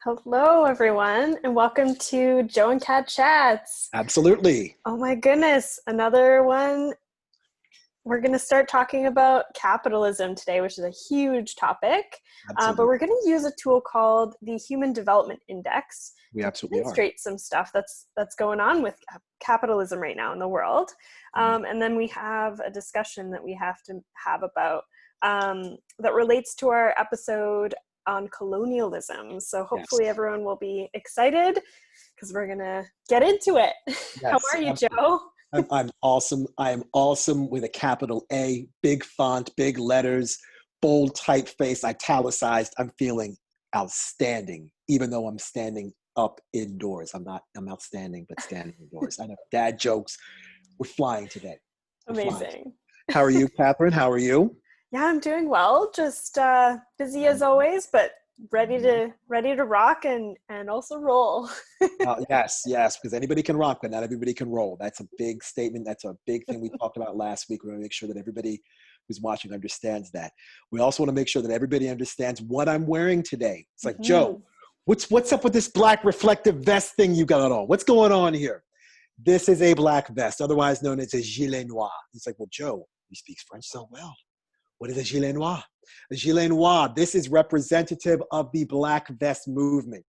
Hello, everyone, and welcome to Joe and Kat Chats. Absolutely. Oh my goodness, another one. We're going to start talking about capitalism today, which is a huge topic, but Absolutely. we're going to use a tool called the Human Development Index We to absolutely are. demonstrate some stuff that's going on with capitalism right now in the world. And then we have a discussion that we have to have about that relates to our episode on colonialism. So hopefully Yes. everyone will be excited because we're going to get into it. How Yes. are you, Absolutely. Joe? I'm awesome. I am awesome with a capital A, big font, big letters, bold typeface, italicized. I'm feeling outstanding, even though I'm standing up indoors. I'm outstanding, but standing indoors. I know dad jokes. We're flying today. We're flying. Amazing. How are you, Catherine? How are you? Yeah, I'm doing well. Just busy as always, but ready to rock and also roll. Yes, because anybody can rock, but not everybody can roll. That's a big statement. That's a big thing we talked about last week. We want to make sure that everybody who's watching understands that. We also want to make sure that everybody understands what I'm wearing today. It's like, Joe, what's up with this black reflective vest thing you got on? What's going on here? This is a black vest, otherwise known as a gilet noir. It's like, well, Joe, he speaks French so well. What is a gilet noir? A gilet noir, this is representative of the black vest movement,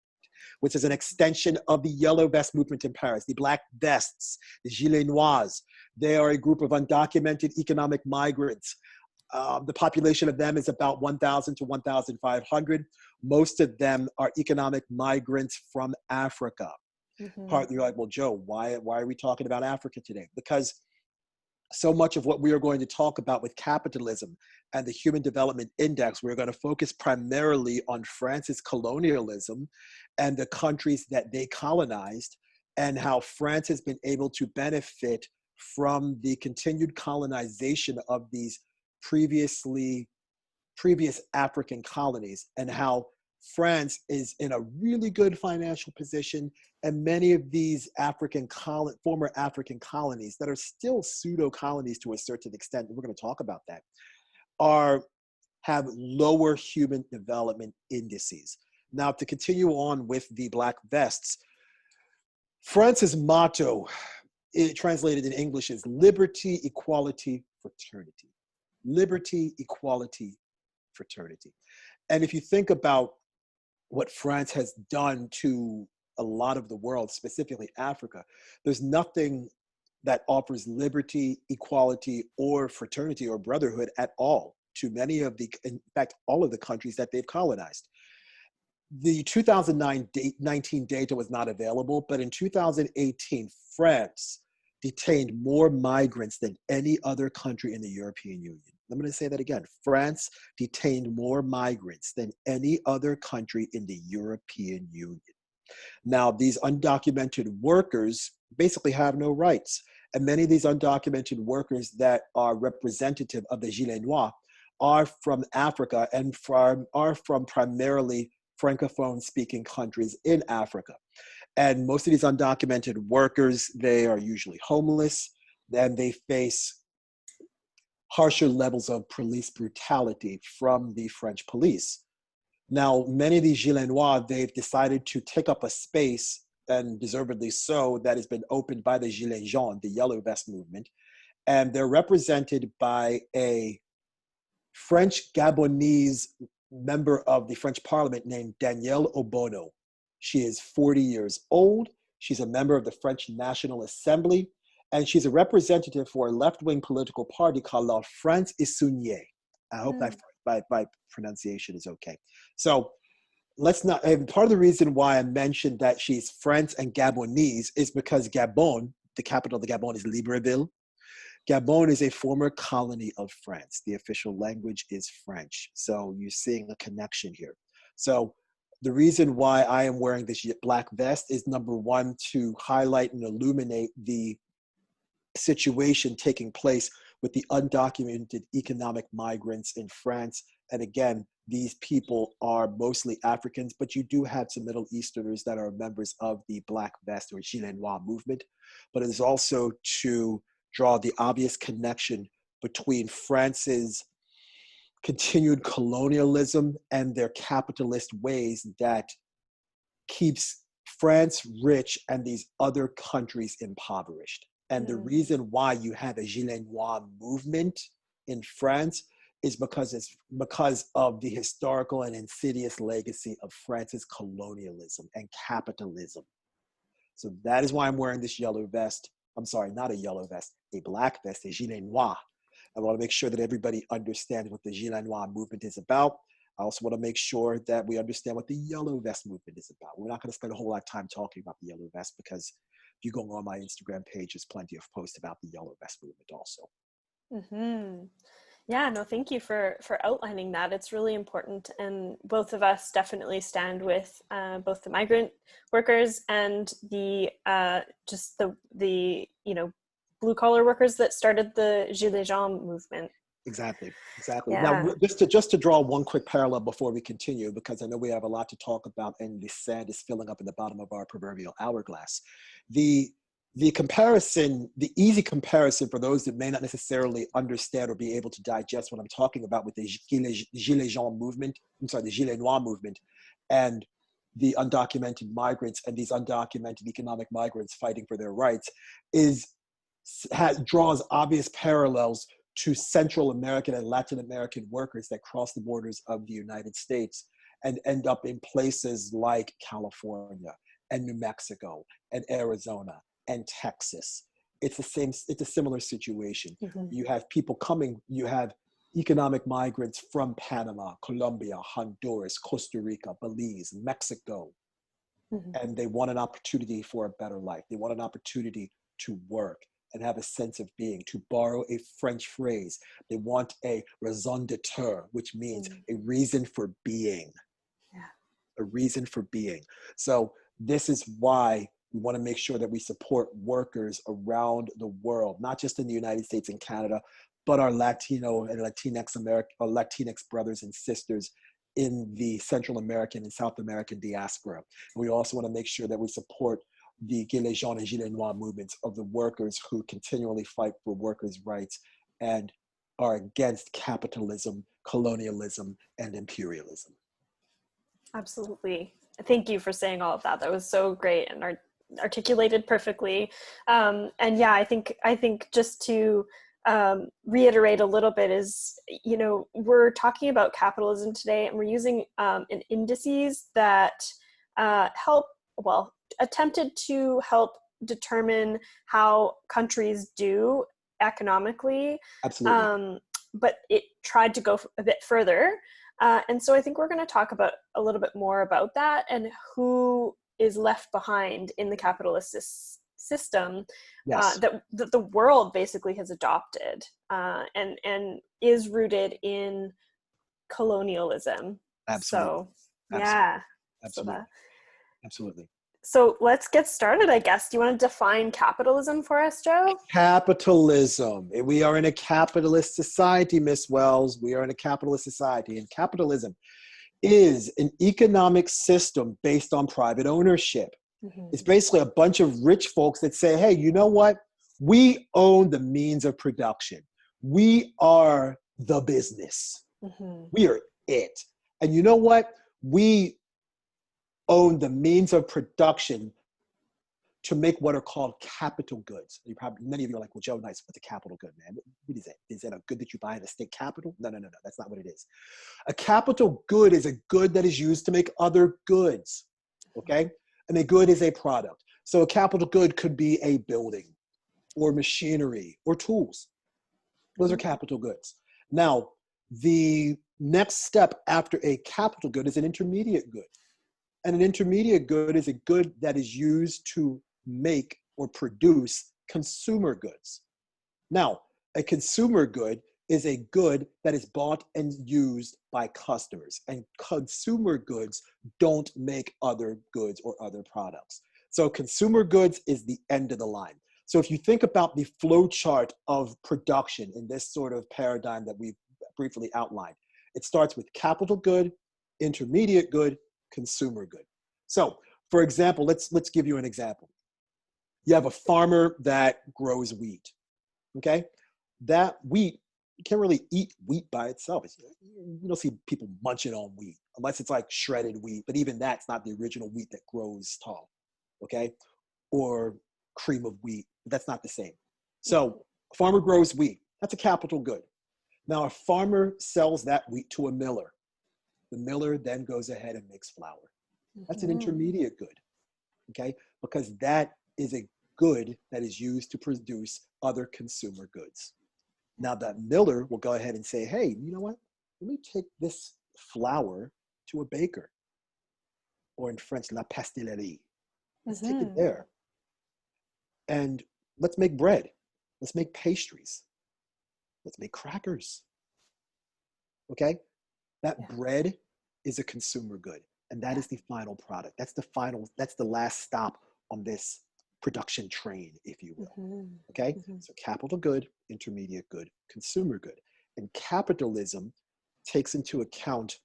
which is an extension of the yellow vest movement in Paris. The black vests, the gilets noirs, they are a group of undocumented economic migrants. The population of them is about 1,000 to 1,500. Most of them are economic migrants from Africa. You're like, well, Joe, why are we talking about Africa today? Because so much of what we are going to talk about with capitalism and the Human Development Index, we're going to focus primarily on France's colonialism and the countries that they colonized, and how France has been able to benefit from the continued colonization of these previous African colonies, and how France is in a really good financial position, and many of these former African colonies that are still pseudo colonies to a certain extent, and we're going to talk about that, have lower human development indices. Now, to continue on with the black vests, France's motto, translated in English, is liberty, equality, fraternity. Liberty, equality, fraternity. And if you think about what France has done to a lot of the world, specifically Africa, there's nothing that offers liberty, equality, or fraternity or brotherhood at all to in fact, all of the countries that they've colonized. The 2019 data was not available, but in 2018, France detained more migrants than any other country in the European Union. I'm going to say that again. France detained more migrants than any other country in the European Union. Now, these undocumented workers basically have no rights. And many of these undocumented workers that are representative of the Gilets Noirs are from Africa and are from primarily Francophone speaking countries in Africa. And most of these undocumented workers, they are usually homeless, and they face harsher levels of police brutality from the French police. Now, many of these Gilets Noirs, they've decided to take up a space, and deservedly so, that has been opened by the Gilets Jaunes, the yellow vest movement. And they're represented by a French Gabonese member of the French parliament named Danielle Obono. She is 40 years old. She's a member of the French National Assembly, and she's a representative for a left-wing political party called La France Insoumise. I hope that my pronunciation is okay. So let's not, and part of the reason why I mentioned that she's French and Gabonese is because Gabon, the capital of the Gabon is Libreville. Gabon is a former colony of France. The official language is French. So you're seeing a connection here. So the reason why I am wearing this black vest is, number one, to highlight and illuminate the situation taking place with the undocumented economic migrants in France. And again, these people are mostly Africans, but you do have some Middle Easterners that are members of the Black Vest or Gilet Noir movement. But it is also to draw the obvious connection between France's continued colonialism and their capitalist ways that keeps France rich and these other countries impoverished. And the reason why you have a Gilets Noirs movement in France is because of the historical and insidious legacy of France's colonialism and capitalism. So that is why I'm wearing this yellow vest. I'm sorry, not a yellow vest, a black vest, a Gilet Noir. I want to make sure that everybody understands what the Gilet Noir movement is about. I also want to make sure that we understand what the yellow vest movement is about. We're not going to spend a whole lot of time talking about the yellow vest because if you go on my Instagram page, there's plenty of posts about the yellow vest movement also. Mm-hmm. Yeah, no, thank you for outlining that. It's really important, and both of us definitely stand with both the migrant workers and the just the blue collar workers that started the Gilets Jaunes movement. Exactly. Yeah. Now, just to draw one quick parallel before we continue, because I know we have a lot to talk about, and the sand is filling up in the bottom of our proverbial hourglass. The comparison, the easy comparison for those that may not necessarily understand or be able to digest what I'm talking about with the Gilets Jaunes movement, the Gilets Noirs movement, and the undocumented migrants and these undocumented economic migrants fighting for their rights, draws obvious parallels to Central American and Latin American workers that cross the borders of the United States and end up in places like California and New Mexico and Arizona and Texas. It's a similar situation. Mm-hmm. You have people coming, you have economic migrants from Panama, Colombia, Honduras, Costa Rica, Belize, Mexico, and they want an opportunity for a better life. They want an opportunity to work and have a sense of being. To borrow a French phrase, they want a raison d'être, which means a reason for being. Yeah. A reason for being. So this is why we want to make sure that we support workers around the world, not just in the United States and Canada, but our Latino and Latinx brothers and sisters in the Central American and South American diaspora. And we also want to make sure that we support the Gilets Jaunes and Gilets Noirs movements of the workers who continually fight for workers' rights and are against capitalism, colonialism, and imperialism. Absolutely. Thank you for saying all of that. That was so great and articulated perfectly. And yeah, I think just to reiterate a little bit is, we're talking about capitalism today, and we're using indices that attempted to help determine how countries do economically. Absolutely. But it tried to go a bit further. And so I think we're going to talk about a little bit more about that and who is left behind in the capitalist system. Yes. That the world basically has adopted and is rooted in colonialism. Absolutely. So, yeah. Absolutely. Absolutely. So let's get started, I guess. Do you want to define capitalism for us, Joe? Capitalism. We are in a capitalist society, Miss Wells. We are in a capitalist society. And capitalism is an economic system based on private ownership. Mm-hmm. It's basically a bunch of rich folks that say, hey, you know what? We own the means of production. We are the business. Mm-hmm. We are it. And you know what? We own the means of production to make what are called capital goods. Many of you are like, well, Joe, nice, what's a capital good, man? What is it? Is it a good that you buy in a state capital? No, that's not what it is. A capital good is a good that is used to make other goods, okay? And a good is a product. So a capital good could be a building or machinery or tools. Those are capital goods. Now, the next step after a capital good is an intermediate good. And an intermediate good is a good that is used to make or produce consumer goods. Now, a consumer good is a good that is bought and used by customers. And consumer goods don't make other goods or other products. So consumer goods is the end of the line. So if you think about the flow chart of production in this sort of paradigm that we've briefly outlined, it starts with capital good, intermediate good, consumer good. So, for example, let's give you an example. You have a farmer that grows wheat, okay? That wheat you can't really eat wheat by itself. You don't see people munching on wheat unless it's like shredded wheat, but even that's not the original wheat that grows tall, okay? Or cream of wheat, but that's not the same. So a farmer grows wheat, that's a capital good. Now a farmer sells that wheat to a miller. The miller then goes ahead and makes flour. That's an intermediate good, okay? Because that is a good that is used to produce other consumer goods. Now that miller will go ahead and say, hey, you know what? Let me take this flour to a baker, or in French, la pastillerie. Let's take it there. And let's make bread. Let's make pastries. Let's make crackers. Okay? That bread is a consumer good. And that is the final product. That's the last stop on this production train, if you will. Okay? So capital good, intermediate good, consumer good. And capitalism takes into account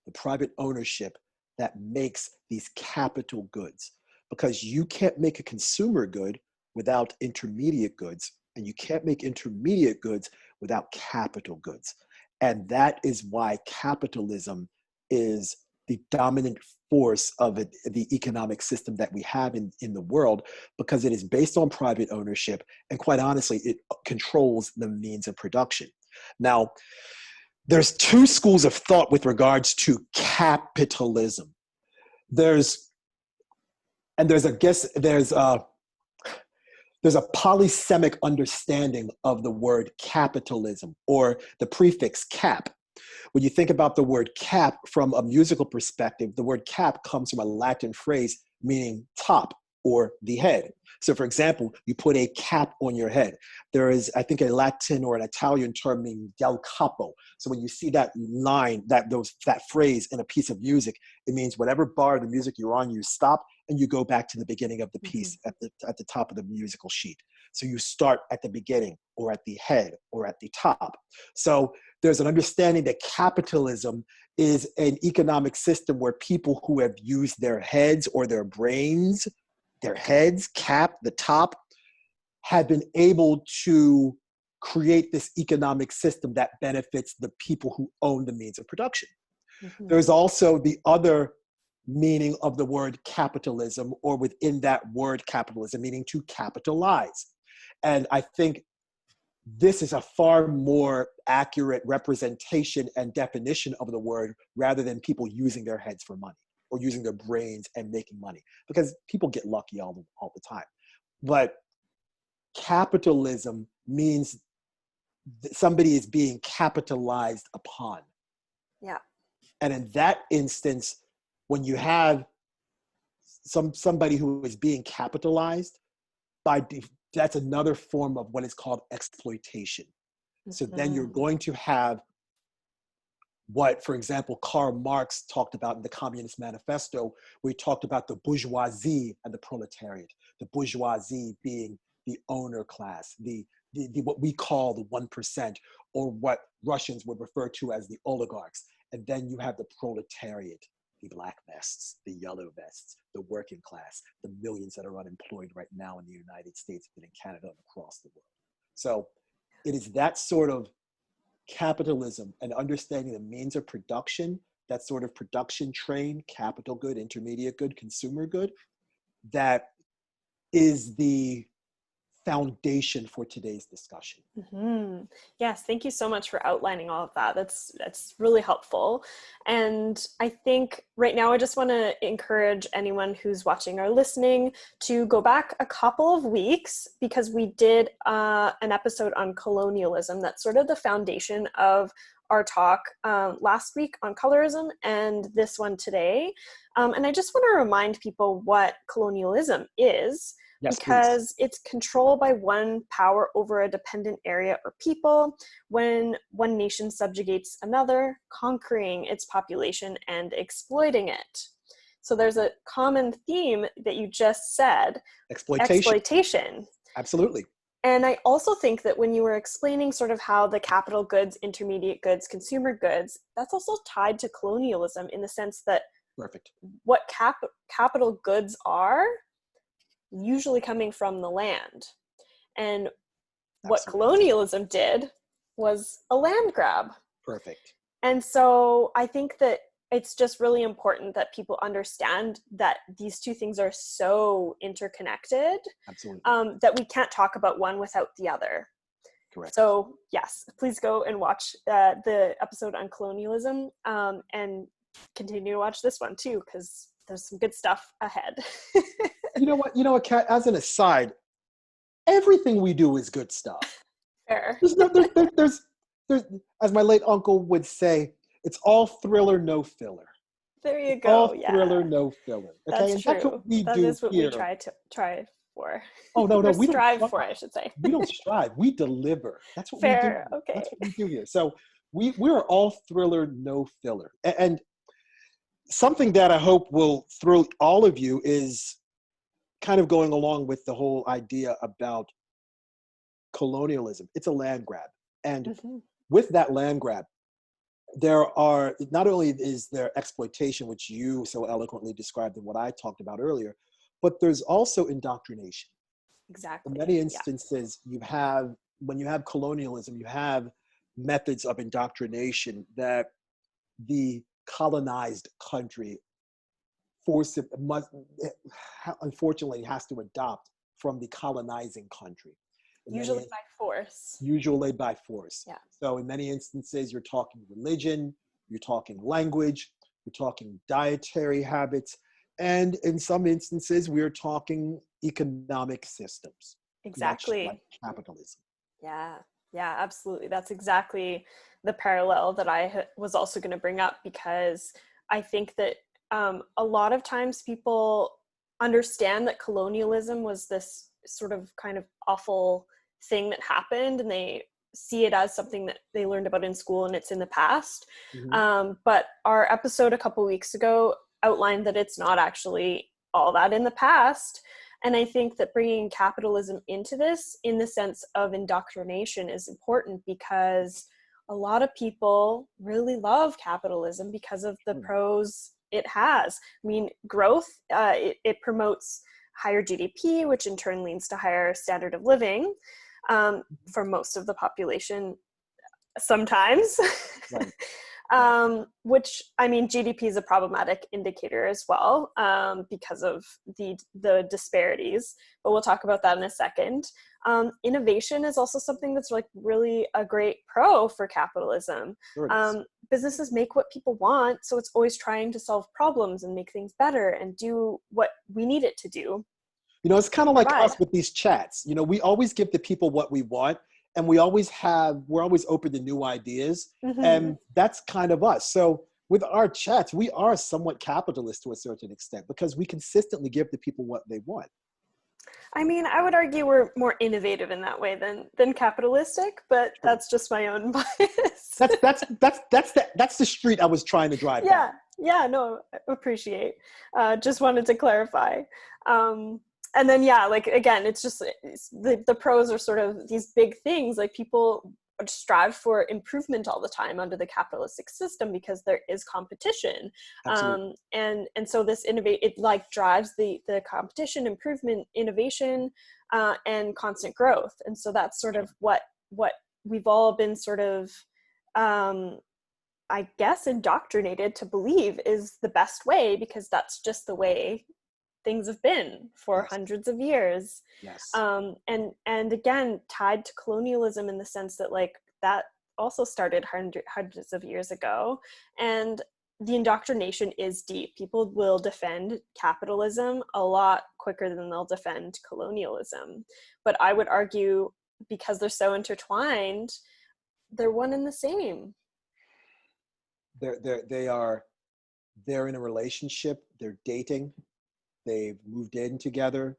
the private ownership that makes these capital goods. Because you can't make a consumer good without intermediate goods, and you can't make intermediate goods without capital goods. And that is why capitalism is the dominant force of the economic system that we have in the world, because it is based on private ownership, and quite honestly, it controls the means of production. Now, there's two schools of thought with regards to capitalism. There's a polysemic understanding of the word capitalism, or the prefix cap. When you think about the word cap from a musical perspective, the word cap comes from a Latin phrase meaning top or the head. So for example, you put a cap on your head. There is, I think, a Latin or an Italian term meaning del capo. So when you see that line, that phrase in a piece of music, it means whatever bar of the music you're on, you stop and you go back to the beginning of the piece at the top of the musical sheet. So you start at the beginning, or at the head, or at the top. So there's an understanding that capitalism is an economic system where people who have used their heads or their brains, their heads, cap, the top, have been able to create this economic system that benefits the people who own the means of production. There's also the other meaning of the word capitalism, or within that word capitalism, meaning to capitalize. And I think this is a far more accurate representation and definition of the word, rather than people using their heads for money or using their brains and making money, because people get lucky all the time. But capitalism means that somebody is being capitalized upon. Yeah. And in that instance, when you have somebody who is being capitalized, that's another form of what is called exploitation. So then you're going to have what, for example, Karl Marx talked about in the Communist Manifesto, where he talked about the bourgeoisie and the proletariat. The bourgeoisie being the owner class, the what we call the 1%, or what Russians would refer to as the oligarchs. And then you have the proletariat, the black vests, the yellow vests, the working class, the millions that are unemployed right now in the United States and in Canada and across the world. So it is that sort of capitalism and understanding the means of production, that sort of production train, capital good, intermediate good, consumer good, that is the foundation for today's discussion. Yes, thank you so much for outlining all of that. That's really helpful. And I think right now I just want to encourage anyone who's watching or listening to go back a couple of weeks, because we did an episode on colonialism. That's sort of the foundation of our talk last week on colorism, and this one today. And I just want to remind people what colonialism is. Yes, because please. It's control by one power over a dependent area or people, when one nation subjugates another, conquering its population and exploiting it. So there's a common theme that you just said. Exploitation. Absolutely. And I also think that when you were explaining sort of how the capital goods, intermediate goods, consumer goods, that's also tied to colonialism, in the sense that what capital goods are usually coming from the land. And what colonialism did was a land grab. Perfect. And so I think that it's just really important that people understand that these two things are so interconnected. Absolutely. That we can't talk about one without the other. Correct. So yes, please go and watch the episode on colonialism, and continue to watch this one too, because there's some good stuff ahead. You know what, Kat, as an aside, everything we do is good stuff. Fair. There's, as my late uncle would say, it's all thriller, no filler. There you It's go. all Yeah. thriller, no filler. Okay, That's and true. that's what we That do is what here. we try for. Oh no, Or we strive don't for, I should say. We don't strive. We deliver. That's what Fair. we do. Okay. That's what we do here. So we're all thriller, no filler. And something that I hope will thrill all of you is kind of going along with the whole idea about colonialism. It's a land grab. And with that land grab, there are, not only is there exploitation, which you so eloquently described and what I talked about earlier, but there's also indoctrination. Exactly. In many instances, when you have colonialism, you have methods of indoctrination that the colonized country unfortunately has to adopt from the colonizing country. Usually by force. Usually by force. Yeah. So in many instances, you're talking religion, you're talking language, you're talking dietary habits, and in some instances, we're talking economic systems. Exactly. Like capitalism. Yeah, absolutely. That's exactly the parallel that I was also going to bring up, because I think that a lot of times people understand that colonialism was this sort of kind of awful thing that happened, and they see it as something that they learned about in school and it's in the past. But our episode a couple weeks ago outlined that it's not actually all that in the past. And I think that bringing capitalism into this, in the sense of indoctrination, is important, because a lot of people really love capitalism because of the pros it has. I mean, growth, it promotes higher GDP, which in turn leads to higher standard of living for most of the population sometimes. Right. Which, I mean, GDP is a problematic indicator as well, because of the disparities, but we'll talk about that in a second. Innovation is also something that's like really a great pro for capitalism. Sure. Businesses make what people want, so it's always trying to solve problems and make things better and do what we need it to do. You know, it's kind of like us with these chats. You know, we always give the people what we want, and we're always open to new ideas. And that's kind of us. So with our chats, we are somewhat capitalist to a certain extent, because we consistently give the people what they want. I mean, I would argue we're more innovative in that way than capitalistic, but that's just my own bias. That's the street I was trying to drive down. Yeah, no, appreciate. Just wanted to clarify. And then, like, again, it's the pros are sort of these big things, like people strive for improvement all the time under the capitalistic system because there is competition. And so this it like drives the competition, improvement, innovation, and constant growth. And so that's sort of what we've all been sort of, I guess, indoctrinated to believe is the best way, because that's just the way things have been for hundreds of years. And again, tied to colonialism in the sense that, like, that also started hundreds of years ago. And the indoctrination is deep. People will defend capitalism a lot quicker than they'll defend colonialism. But I would argue, because they're so intertwined, they're one and the same. They're in a relationship, they're dating, they've moved in together.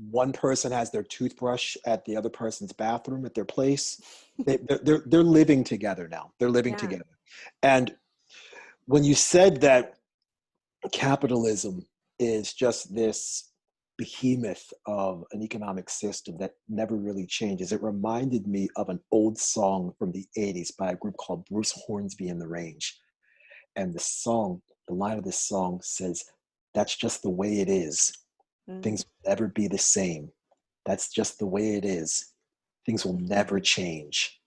One person has their toothbrush at the other person's bathroom at their place. They're living together now. They're living together. And when you said that capitalism is just this behemoth of an economic system that never really changes, it reminded me of an old song from the 80s by a group called Bruce Hornsby and the Range. And the line of this song says, "That's just the way it is. Things will never be the same. That's just the way it is. things will never change.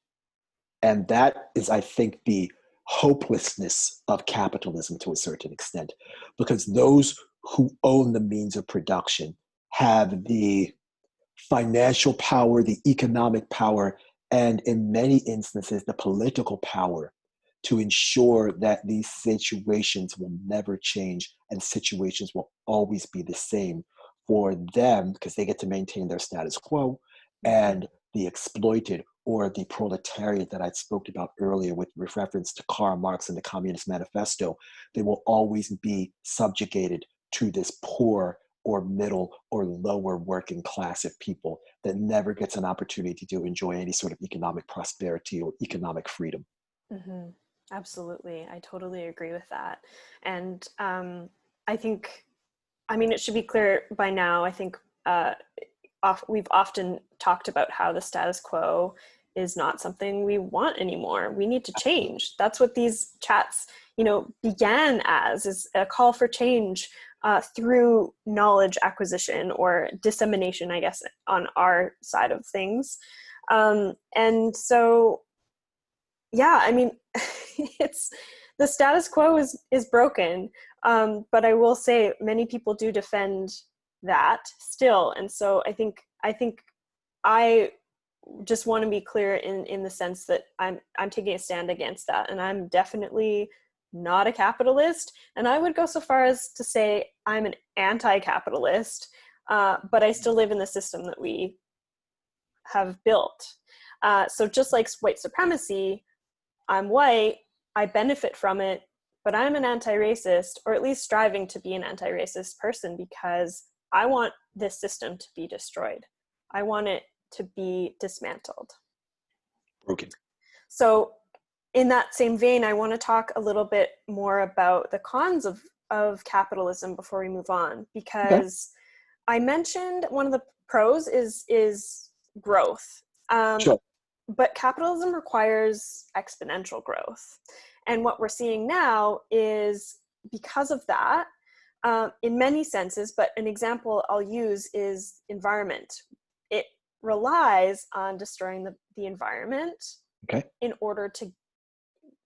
And that is, I think, the hopelessness of capitalism to a certain extent, because those who own the means of production have the financial power, the economic power, and in many instances, the political power to ensure that these situations will never change and situations will always be the same for them, because they get to maintain their status quo, and the exploited, or the proletariat that I spoke about earlier with reference to Karl Marx and the Communist Manifesto, they will always be subjugated to this poor or middle or lower working class of people that never gets an opportunity to enjoy any sort of economic prosperity or economic freedom. Mm-hmm. Absolutely. I totally agree with that. And I think, I mean, it should be clear by now, I think we've often talked about how the status quo is not something we want anymore. We need to change. That's what these chats, began as, is a call for change through knowledge acquisition or dissemination, I guess, on our side of things. And so, yeah, I mean, it's the status quo is broken. But I will say many people do defend that still. And so I think I just want to be clear in the sense that I'm taking a stand against that. And I'm definitely not a capitalist. And I would go so far as to say I'm an anti-capitalist, but I still live in the system that we have built. So just like white supremacy, I'm white, I benefit from it, but I'm an anti-racist, or at least striving to be an anti-racist person, because I want this system to be destroyed. I want it to be dismantled. Broken. So in that same vein, I want to talk a little bit more about the cons of capitalism before we move on, because I mentioned one of the pros is growth. Sure. But capitalism requires exponential growth. And what we're seeing now is, because of that, in many senses, but an example I'll use is environment. It relies on destroying the environment in order to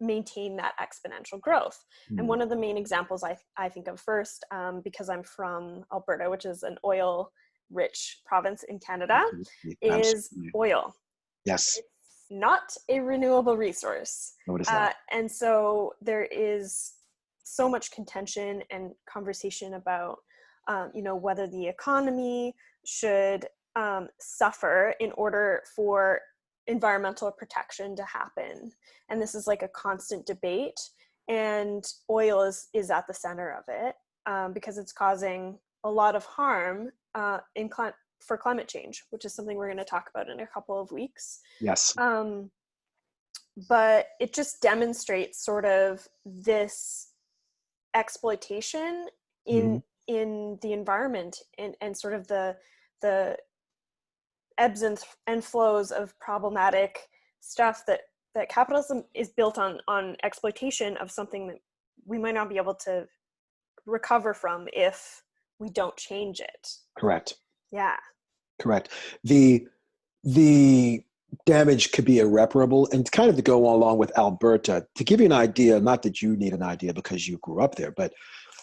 maintain that exponential growth. And one of the main examples I think of first, because I'm from Alberta, which is an oil-rich province in Canada, is oil. Yes. It's not a renewable resource. No, it is not. And so there is so much contention and conversation about, whether the economy should suffer in order for environmental protection to happen. And this is like a constant debate. And oil is at the center of it because it's causing a lot of harm for climate change, which is something we're going to talk about in a couple of weeks. Yes. But it just demonstrates sort of this exploitation in the environment and sort of the ebbs and flows of problematic stuff that capitalism is built on exploitation of something that we might not be able to recover from if we don't change it. Correct. Yeah. Correct. The damage could be irreparable. And kind of to go along with Alberta, to give you an idea, not that you need an idea because you grew up there, but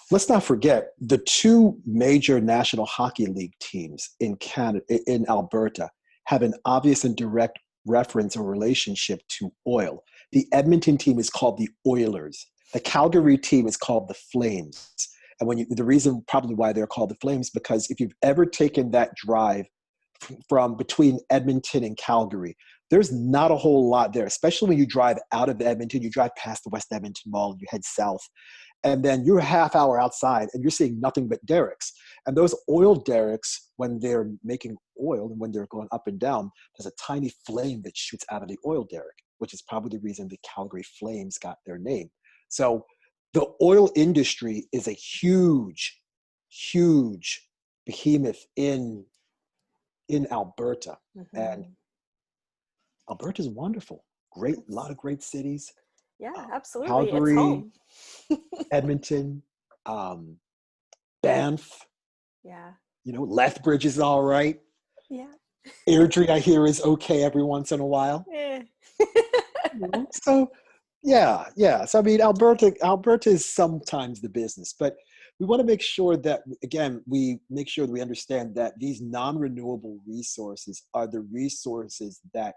let's not forget the two major National Hockey League teams in Canada, in Alberta, have an obvious and direct reference or relationship to oil. The Edmonton team is called the Oilers. The Calgary team is called the Flames. And the reason probably why they're called the Flames, because if you've ever taken that drive from between Edmonton and Calgary, there's not a whole lot there, especially when you drive out of Edmonton, you drive past the West Edmonton Mall and you head south. And then you're a half hour outside and you're seeing nothing but derricks. And those oil derricks, when they're making oil and when they're going up and down, there's a tiny flame that shoots out of the oil derrick, which is probably the reason the Calgary Flames got their name. So the oil industry is a huge, huge behemoth in Alberta. Mm-hmm. And Alberta is wonderful. A lot of great cities. Yeah, absolutely. Calgary, it's home. Edmonton, Banff. Yeah. Lethbridge is all right. Yeah. Airdrie, I hear, is okay every once in a while. Eh. So, yeah. So I mean, Alberta is sometimes the business, but we want to make sure that, again, we make sure that we understand that these non-renewable resources are the resources that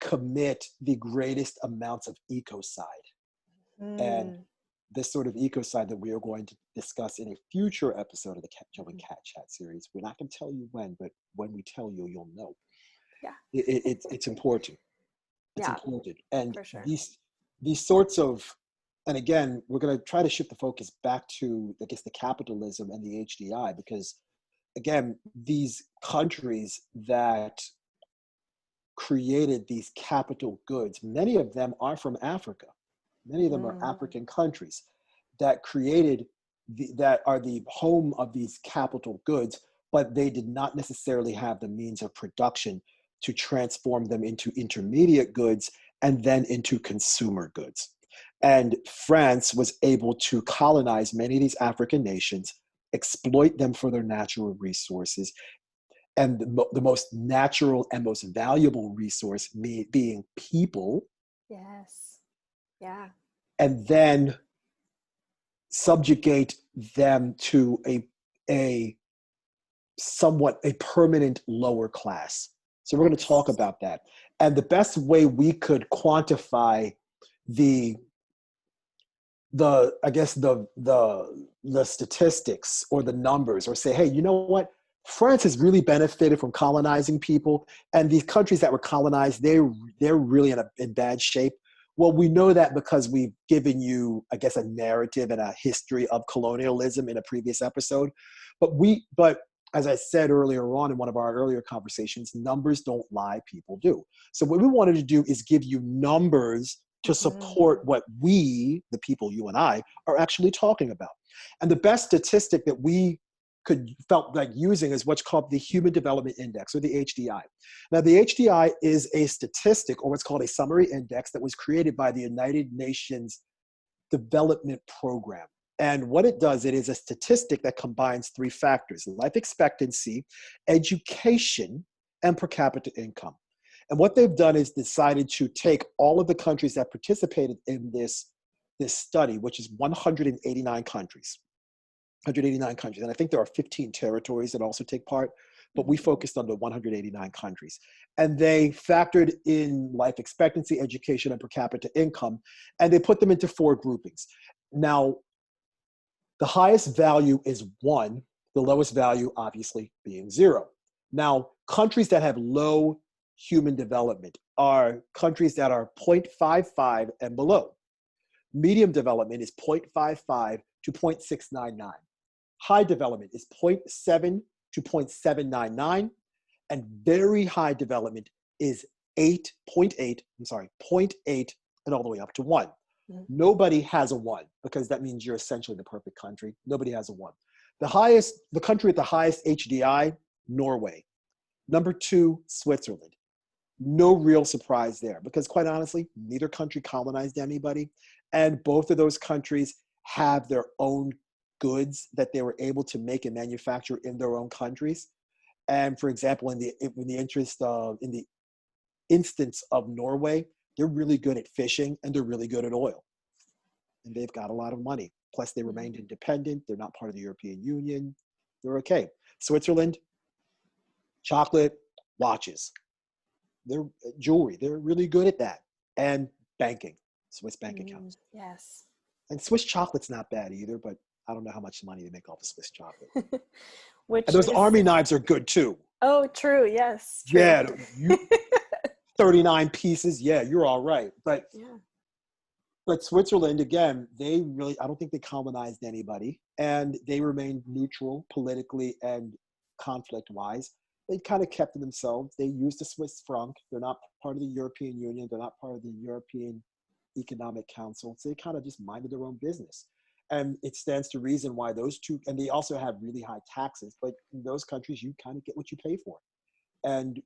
commit the greatest amounts of ecocide. And Mm. this sort of ecocide that we are going to discuss in a future episode of the Joe and Cat Chat series. We're not going to tell you when, but when we tell you, you'll know. Yeah. It's important. It's Yeah, important. And for sure. these sorts of, and again, we're going to try to shift the focus back to, I guess, the capitalism and the HDI, because again, these countries that created these capital goods, many of them are from Africa. Many of them are African countries that created, that are the home of these capital goods, but they did not necessarily have the means of production to transform them into intermediate goods and then into consumer goods. And France was able to colonize many of these African nations, exploit them for their natural resources, and the most natural and most valuable resource being people. Yes. Yeah. And then subjugate them to a somewhat a permanent lower class. So we're going to talk about that. And the best way we could quantify the I guess the statistics or the numbers, or say, hey, you know what? France has really benefited from colonizing people, and these countries that were colonized, they're really in bad shape. Well, we know that because we've given you, I guess, a narrative and a history of colonialism in a previous episode. But as I said earlier on in one of our earlier conversations, numbers don't lie, people do. So what we wanted to do is give you numbers to support what we, the people, you and I, are actually talking about. And the best statistic that we felt like using is what's called the Human Development Index, or the HDI. Now, the HDI is a statistic, or what's called a summary index, that was created by the United Nations Development Program. And what it does, it is a statistic that combines three factors: life expectancy, education, and per capita income. And what they've done is decided to take all of the countries that participated in this study, which is 189 countries. 189 countries. And I think there are 15 territories that also take part, but we focused on the 189 countries. And they factored in life expectancy, education, and per capita income, and they put them into four groupings. Now, the highest value is 1, the lowest value obviously being 0. Now, countries that have low human development are countries that are 0.55 and below. Medium development is 0.55 to 0.699. High development is 0.7 to 0.799. And very high development is 0.8 and all the way up to 1. Nobody has a 1, because that means you're essentially the perfect country. Nobody has a 1. The country with the highest HDI, Norway. Number 2, Switzerland. No real surprise there, because quite honestly, neither country colonized anybody. And both of those countries have their own goods that they were able to make and manufacture in their own countries. And for example, in the instance of Norway, they're really good at fishing and they're really good at oil. And they've got a lot of money. Plus, they remained independent. They're not part of the European Union. They're okay. Switzerland, chocolate, watches. They're jewelry. They're really good at that. And banking, Swiss bank accounts. Yes. And Swiss chocolate's not bad either, but I don't know how much money they make off of Swiss chocolate. Which And those army knives are good too. Oh, true. Yes. True. Yeah. 39 pieces. Yeah, you're all right. But Switzerland, again, I don't think they colonized anybody, and they remained neutral politically and conflict-wise. They kind of kept to themselves. They used the Swiss franc. They're not part of the European Union. They're not part of the European Economic Council. So they kind of just minded their own business. And it stands to reason why those two, and they also have really high taxes, but in those countries, you kind of get what you pay for. And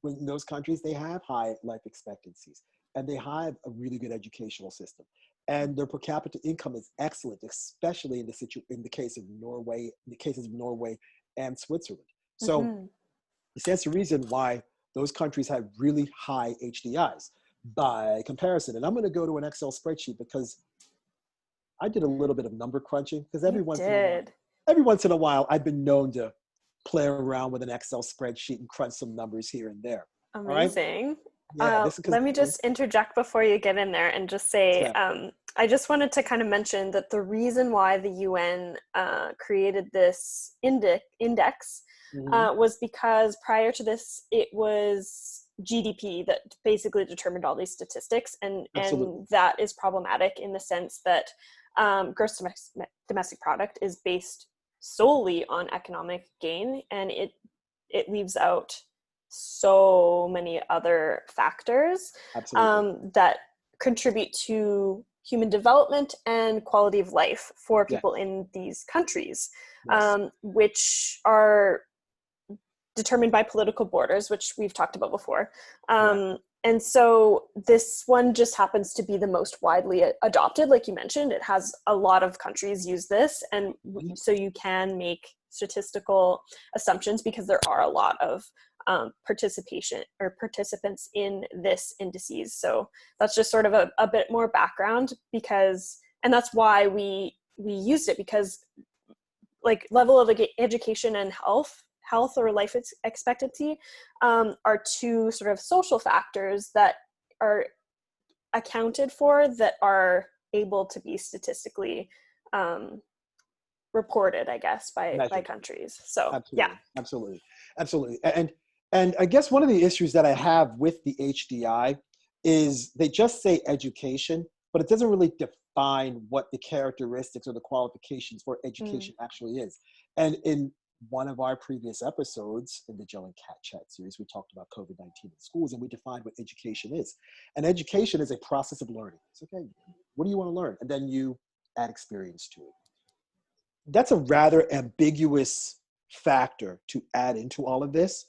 in those countries, they have high life expectancies, and they have a really good educational system. And their per capita income is excellent, especially in the cases of Norway and Switzerland. So It stands to reason why those countries have really high HDIs by comparison. And I'm going to go to an Excel spreadsheet because I did a little bit of number crunching, because every once in a while, I've been known to play around with an Excel spreadsheet and crunch some numbers here and there. Amazing. Yeah, let me just interject before you get in there and just say, I just wanted to kind of mention that the reason why the UN created this index was because prior to this, it was GDP that basically determined all these statistics. And that is problematic in the sense that gross domestic product is based solely on economic gain, and it leaves out so many other factors that contribute to human development and quality of life for people in these countries, which are determined by political borders, which we've talked about before. And so this one just happens to be the most widely adopted. Like you mentioned, it has a lot of countries use this. And so you can make statistical assumptions because there are a lot of participants in this indices. So that's just sort of a bit more background and that's why we used it, because like level of education and health or life expectancy are two sort of social factors that are accounted for, that are able to be statistically reported, I guess, by countries. So absolutely. And I guess one of the issues that I have with the HDI is they just say education, but it doesn't really define what the characteristics or the qualifications for education actually is. And in one of our previous episodes in the Joe and Kat Chat series, we talked about COVID-19 in schools, and we defined what education is. And education is a process of learning. It's okay, what do you want to learn? And then you add experience to it. That's a rather ambiguous factor to add into all of this.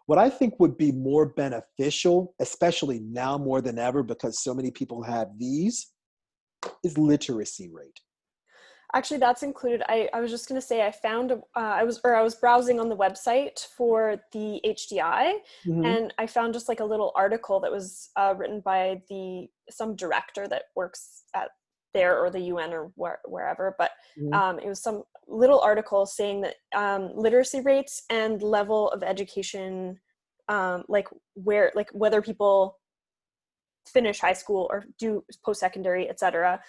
What I think would be more beneficial, especially now more than ever, because so many people have these, is literacy rate. Actually, that's included. I was just going to say, I found, I was browsing on the website for the HDI, and I found just like a little article that was written by some director that works at there or the UN or wherever, but it was some little article saying that literacy rates and level of education, whether people finish high school or do post-secondary, etc.,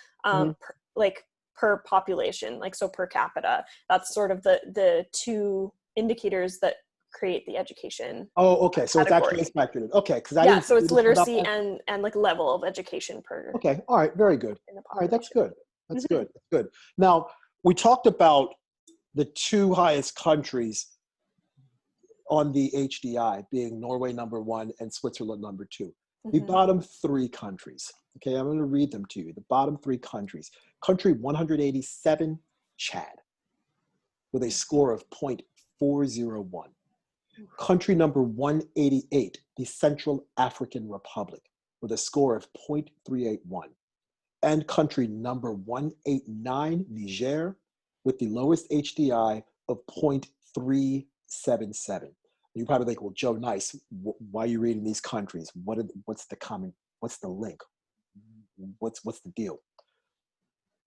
per population, so per capita, that's sort of the two indicators that create the education. Oh, okay. So category. It's actually factored in. Okay. So it's literacy and level of education per. Okay. All right. Very good. All right. That's good. That's good. That's good. Now, we talked about the two highest countries on the HDI being Norway #1 and Switzerland #2. The bottom three countries. Okay, I'm going to read them to you. The bottom three countries. Country 187, Chad, with a score of 0.401. Country number 188, the Central African Republic, with a score of 0.381. And country number 189, Niger, with the lowest HDI of 0.377. You probably think, well, Joe, nice. Why are you reading these countries? What's the link? What's the deal?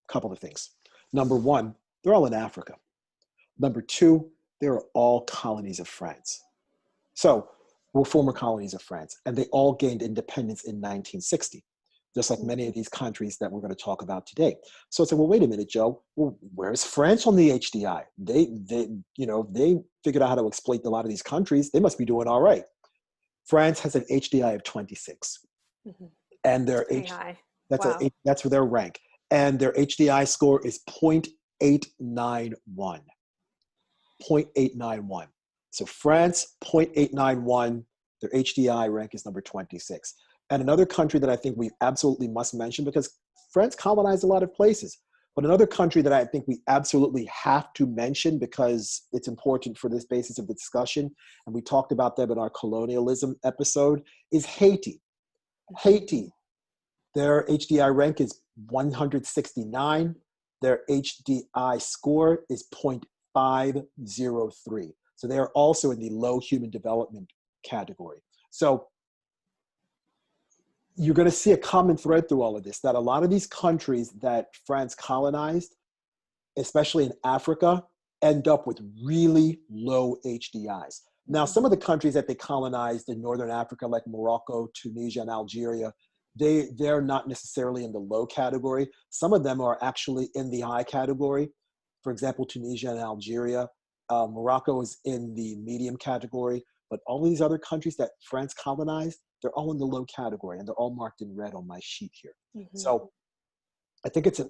Couple of things. Number one, they're all in Africa. Number two, they are all colonies of France. So we're former colonies of France, and they all gained independence in 1960, just like many of these countries that we're going to talk about today. So it's like, well, wait a minute, Joe. Well, where's France on the HDI? They figured out how to exploit a lot of these countries. They must be doing all right. France has an HDI of 26, and their that's their rank, and their HDI score is 0.891. 0.891. So France, 0.891. Their HDI rank is number 26. And another country that I think we absolutely must mention, because France colonized a lot of places, but another country that I think we absolutely have to mention because it's important for this basis of the discussion, and we talked about them in our colonialism episode, is Haiti. Haiti, their HDI rank is 169. Their HDI score is 0.503. So they are also in the low human development category. So you're going to see a common thread through all of this, that a lot of these countries that France colonized, especially in Africa, end up with really low HDIs. Now, some of the countries that they colonized in Northern Africa, like Morocco, Tunisia, and Algeria, they're not necessarily in the low category. Some of them are actually in the high category. For example, Tunisia and Algeria. Morocco is in the medium category, but all these other countries that France colonized, they're all in the low category, and they're all marked in red on my sheet here. So I think it's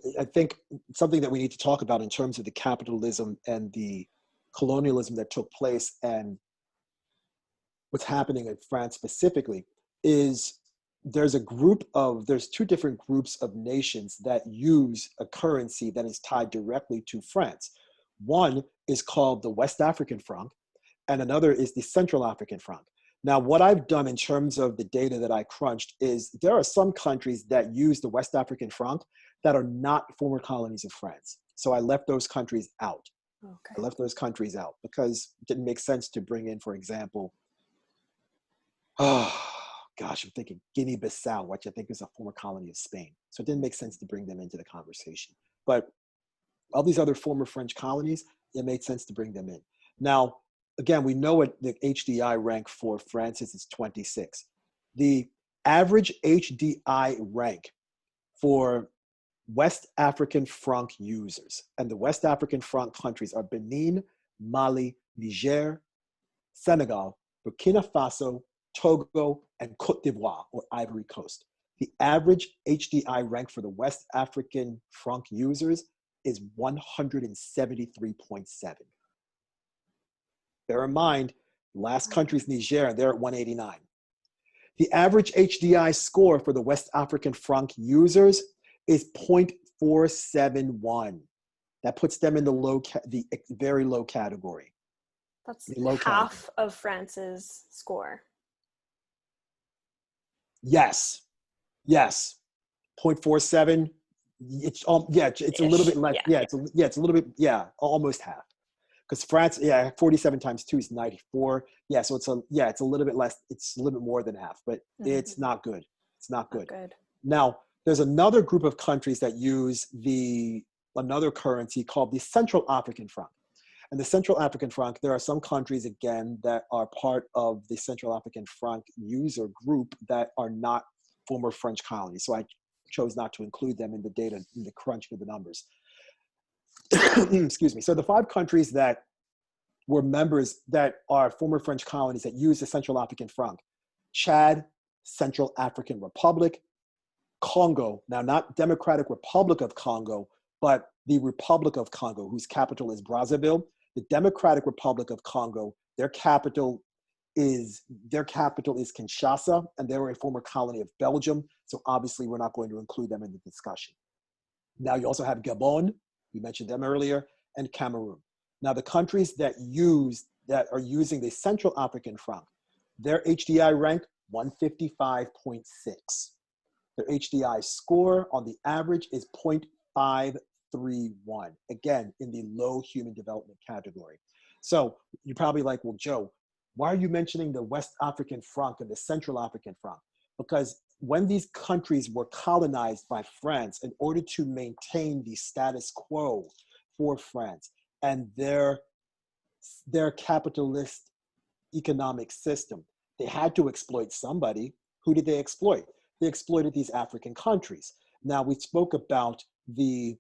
something that we need to talk about in terms of the capitalism and the colonialism that took place, and what's happening in France specifically is there's two different groups of nations that use a currency that is tied directly to France. One is called the West African Franc, and another is the Central African Franc. Now, what I've done in terms of the data that I crunched is there are some countries that use the West African Franc that are not former colonies of France. So I left those countries out. Okay. I left those countries out because it didn't make sense to bring in, for example, I'm thinking Guinea-Bissau, which I think is a former colony of Spain. So it didn't make sense to bring them into the conversation. But all these other former French colonies, it made sense to bring them in. Now, again, we know what the HDI rank for France is. It's 26. The average HDI rank for West African Franc users, and the West African Franc countries are Benin, Mali, Niger, Senegal, Burkina Faso, Togo, and Cote d'Ivoire, or Ivory Coast. The average HDI rank for the West African Franc users is 173.7. Bear in mind, the last country is Niger, and they're at 189. The average HDI score for the West African Franc users is 0.471. That puts them in the very low category. That's half of France's score. Yes. 0.47. It's it's a little bit less. It's a little bit, almost half. Because France, 47 times 2 is 94. Yeah, so it's a little bit less. It's a little bit more than half, but it's not good. It's not good. Now, there's another group of countries that use another currency called the Central African Franc. And the Central African Franc, there are some countries, again, that are part of the Central African Franc user group that are not former French colonies. So I chose not to include them in the data, in the crunch of the numbers. Excuse me. So the 5 countries that were members that are former French colonies that use the Central African Franc: Chad, Central African Republic, Congo, now not Democratic Republic of Congo, but the Republic of Congo, whose capital is Brazzaville. The Democratic Republic of Congo, their capital is Kinshasa, and they were a former colony of Belgium. So obviously we're not going to include them in the discussion. Now you also have Gabon, we mentioned them earlier, and Cameroon. Now the countries that are using the Central African Franc, their HDI rank 155.6. Their HDI score on the average is 0.531, again, in the low human development category. So you're probably like, well, Joe, why are you mentioning the West African Franc and the Central African Franc? Because when these countries were colonized by France, in order to maintain the status quo for France and their capitalist economic system, they had to exploit somebody. Who did they exploit? They exploited these African countries. Now, we spoke about the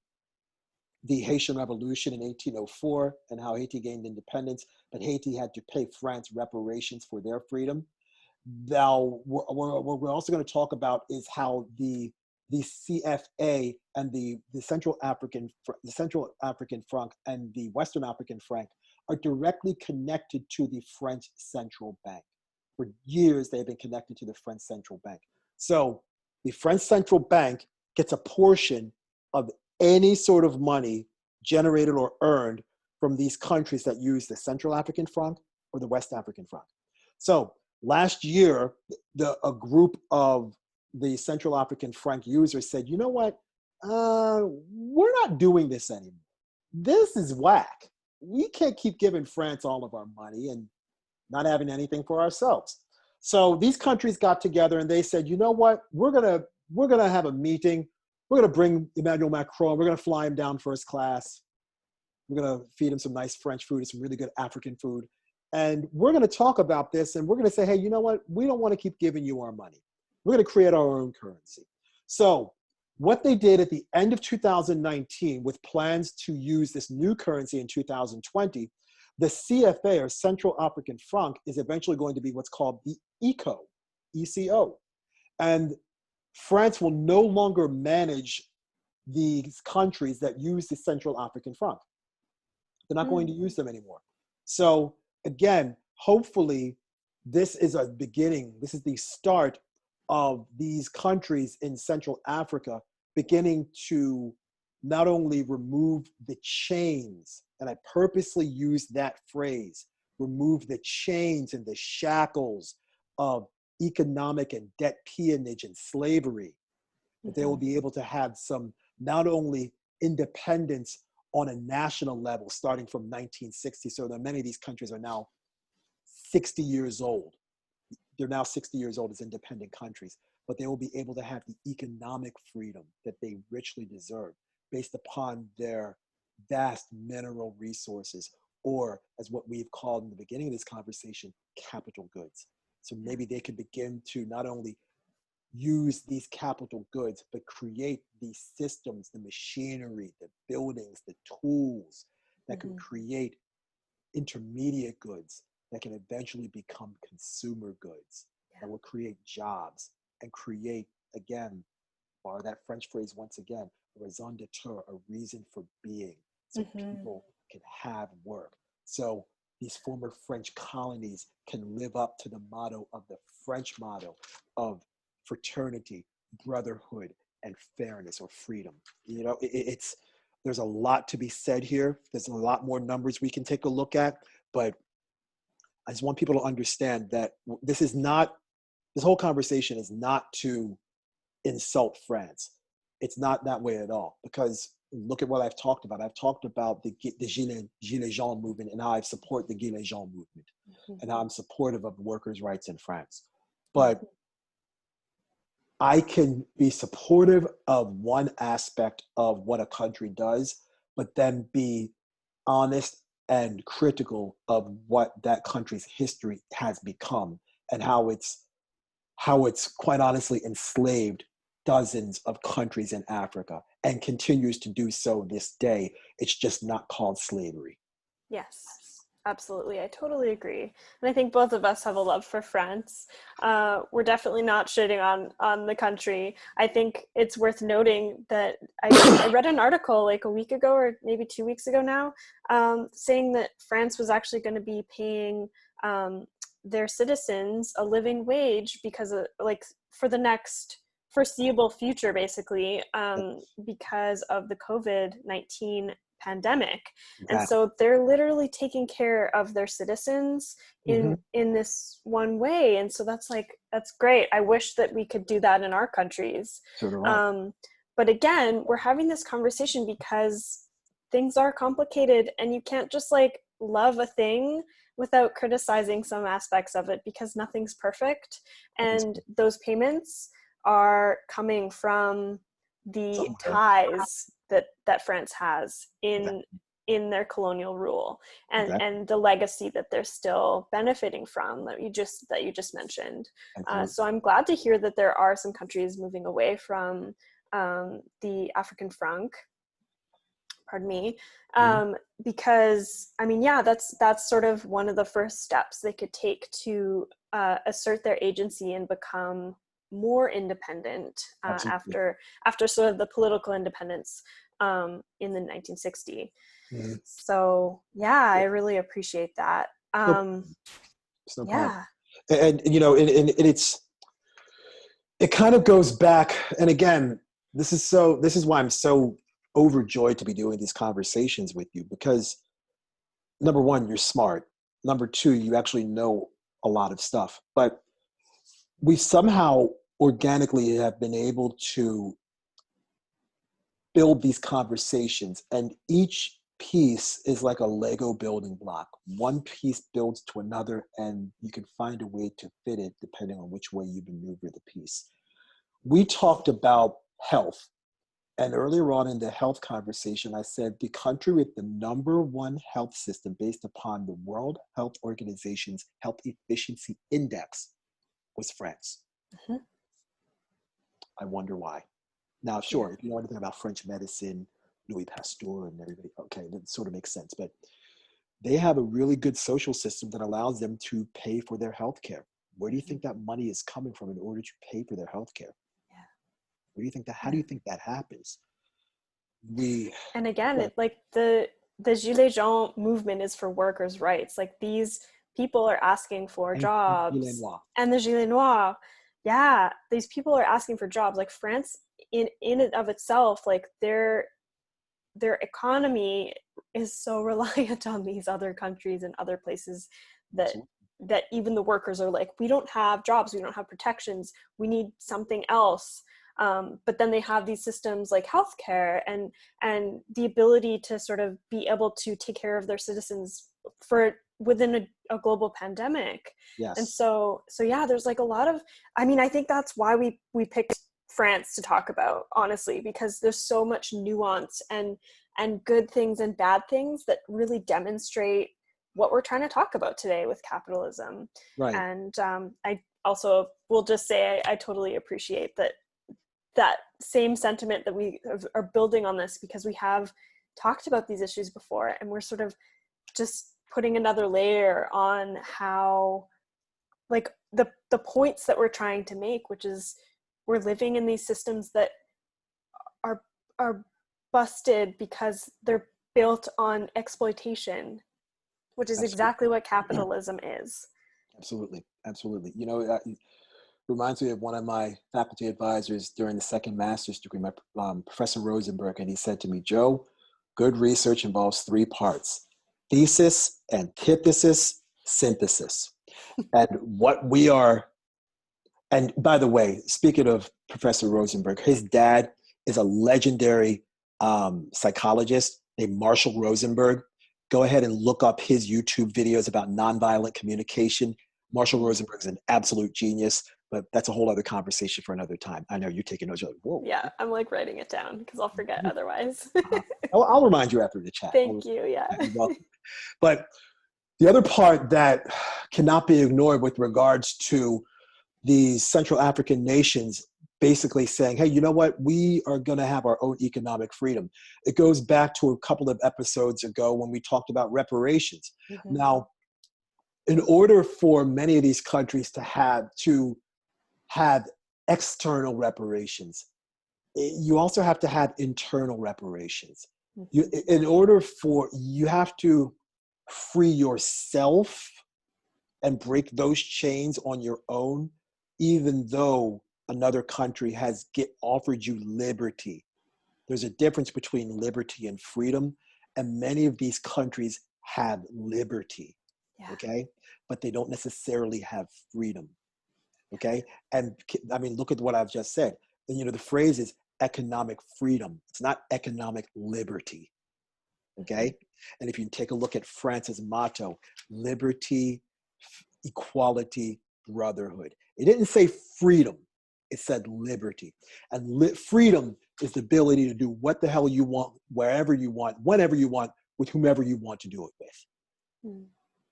Haitian Revolution in 1804 and how Haiti gained independence, but Haiti had to pay France reparations for their freedom. Now, what we're also going to talk about is how the CFA and the Central African Franc and the Western African Franc are directly connected to the French Central Bank. For years, they've been connected to the French Central Bank. So the French Central Bank gets a portion of any sort of money generated or earned from these countries that use the Central African Franc or the West African Franc. So last year, a group of the Central African Franc users said, you know what, we're not doing this anymore. This is whack. we can't keep giving France all of our money and not having anything for ourselves. So these countries got together and they said, you know what, we're gonna have a meeting. We're gonna bring Emmanuel Macron. We're gonna fly him down first class. We're gonna feed him some nice French food and some really good African food. And we're gonna talk about this and we're gonna say, hey, you know what, we don't wanna keep giving you our money. We're gonna create our own currency. So what they did at the end of 2019 with plans to use this new currency in 2020, the CFA, or Central African Franc, is eventually going to be what's called the ECO. And France will no longer manage these countries that use the Central African Franc. They're not going to use them anymore. So again, hopefully this is a beginning, this is the start of these countries in Central Africa beginning to not only remove the chains, and I purposely use that phrase, remove the chains and the shackles of economic and debt peonage and slavery, that they will be able to have some, not only independence on a national level starting from 1960, so that many of these countries are now 60 years old. They're now 60 years old as independent countries, but they will be able to have the economic freedom that they richly deserve based upon their vast mineral resources, or as what we've called in the beginning of this conversation, capital goods. So maybe they can begin to not only use these capital goods, but create these systems, the machinery, the buildings, the tools that can create intermediate goods that can eventually become consumer goods, that will create jobs and create, again, borrow that French phrase once again, a raison d'etre, a reason for being, so people can have work. So these former French colonies can live up to the motto of the French motto of fraternity, brotherhood, and fairness, or freedom. You know, there's a lot to be said here. There's a lot more numbers we can take a look at, but I just want people to understand that this whole conversation is not to insult France. It's not that way at all, because look at what I've talked about. I've talked about the Gilets Jaunes movement and how I support the Gilets Jaunes movement and how I'm supportive of workers' rights in France. But I can be supportive of one aspect of what a country does, but then be honest and critical of what that country's history has become and how it's quite honestly enslaved dozens of countries in Africa and continues to do so this day. It's just not called slavery. Yes, absolutely. I totally agree. And I think both of us have a love for France. We're definitely not shitting on the country. I think it's worth noting that I read an article like a week ago or maybe 2 weeks ago now, saying that France was actually going to be paying their citizens a living wage because of, like, for the next foreseeable future, basically, because of the COVID-19 pandemic. Exactly. And so they're literally taking care of their citizens in this one way. And so that's great. I wish that we could do that in our countries. So do I. But again, we're having this conversation because things are complicated, and you can't just like love a thing without criticizing some aspects of it, because nothing's perfect. And those payments are coming from the ties that France has in their colonial rule, and the legacy that they're still benefiting from that you just mentioned. So I'm glad to hear that there are some countries moving away from the African franc. Pardon me. Because I mean, yeah, that's sort of one of the first steps they could take to assert their agency and become more independent after sort of the political independence in the 1960s. So yeah, I really appreciate that. It's no problem. And you know, and it kind of goes back, and again, this is why I'm so overjoyed to be doing these conversations with you, because number one, you're smart. Number two, you actually know a lot of stuff, but we somehow organically have been able to build these conversations, and each piece is like a Lego building block. One piece builds to another, and you can find a way to fit it depending on which way you maneuver the piece. We talked about health. And earlier on in the health conversation, I said the country with the #1 health system based upon the World Health Organization's Health Efficiency Index was France. Mm-hmm. I wonder why. Now, sure, if you know anything about French medicine, Louis Pasteur and everybody, okay, that sort of makes sense. But they have a really good social system that allows them to pay for their health care. Where do you think that money is coming from in order to pay for their health care? Where do you think that, how do you think that happens? And again, it, like the Gilets Jaunes movement is for workers' rights. Like these people are asking for jobs. And the Gilets Noirs, yeah, these people are asking for jobs. Like France, in and of itself, like their economy is so reliant on these other countries and other places that even the workers are like, we don't have jobs, we don't have protections, we need something else. But then they have these systems like healthcare and the ability to sort of be able to take care of their citizens within a global pandemic. Yes. And so yeah, there's like a lot of, I mean, I think that's why we picked France to talk about, honestly, because there's so much nuance and good things and bad things that really demonstrate what we're trying to talk about today with capitalism. Right. And I also will just say I totally appreciate that same sentiment that we are building on this, because we have talked about these issues before, and we're sort of just putting another layer on how, like, the points that we're trying to make, which is we're living in these systems that are busted because they're built on exploitation, which is exactly what capitalism is. Absolutely. Absolutely. You know, it reminds me of one of my faculty advisors during the second master's degree, Professor Rosenberg, and he said to me, Joe, good research involves 3 parts: thesis, antithesis, synthesis. And what we are, and by the way, speaking of Professor Rosenberg, his dad is a legendary psychologist named Marshall Rosenberg. Go ahead and look up his YouTube videos about nonviolent communication. Marshall Rosenberg is an absolute genius, but that's a whole other conversation for another time. I know you're taking notes. You're like, whoa. Yeah, I'm like writing it down because I'll forget otherwise. I'll remind you after the chat. Thank you. Yeah. You're welcome. But the other part that cannot be ignored with regards to these Central African nations basically saying, hey, you know what? We are going to have our own economic freedom. It goes back to a couple of episodes ago when we talked about reparations. Mm-hmm. Now, in order for many of these countries to have external reparations, you also have to have internal reparations. Mm-hmm. You have to free yourself and break those chains on your own, even though another country has offered you liberty. There's a difference between liberty and freedom, and many of these countries have liberty, okay? But they don't necessarily have freedom, okay? And I mean, look at what I've just said. And, you know, the phrase is economic freedom. It's not economic liberty, okay? And if you take a look at France's motto, liberty, equality, brotherhood. It didn't say freedom. It said liberty. And freedom is the ability to do what the hell you want, wherever you want, whenever you want, with whomever you want to do it with. Mm.